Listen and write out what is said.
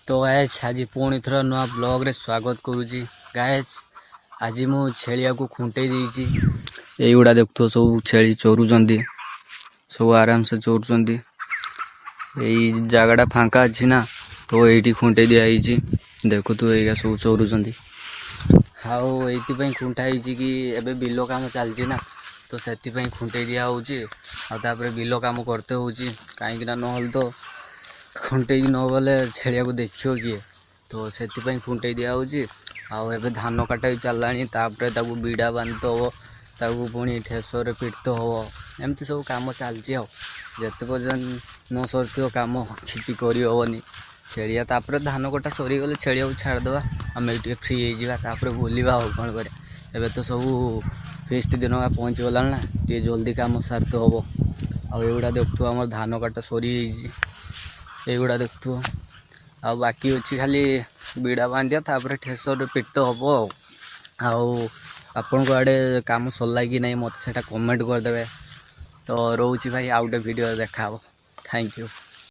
तो गाइस आज पुणी थर नुआ ब्लॉग रे स्वागत करुँची। गाइस आज मु छेलिया को खुंटे देइची। एगुड़ा देखु सब छेली चोरुचंदी, सब आराम से चोरुचंदी। यही जगटा फांका अच्छी ना, तो ये खुंटे दिखाई देखु तु ये सब चोरुचंदी। हाउ ये खुंटा कि एबे बिल काम चलती ना, तो से खुंटे दिया होपर बिल काम करते हो कहीं ना तो खुंटे न गले छेलिया को देखियो किए, तो से खुंटे दिया आबे धान काटा भी चललानी। तापर बीड़ा बांधते हम, पुणी ठेसर पिटते हम, एमती सब कम चलती। जिते पर्यटन न सरती कम किसी करनी छेड़िया। तापर धान कटा सरीगले छेड़िया को छाड़देवा, आम ये फ्री होगा बुलवा कौन कर। एबे तो सब फेस्ट दिन पहुँची गला ना, टे जल्दी कम सारते हम। आउगुड़ा देखु आम धान काटा सरी एगुड़ा देखु आ बाकी अच्छी खाली बीड़ा बांधिया, तापर ठेसर पिट हम। आपण को आड़े काम सरला कि नहीं मत से कमेंट करदे। तो रोचे भाई आउ गोटे वीडियो देखा। Thank you.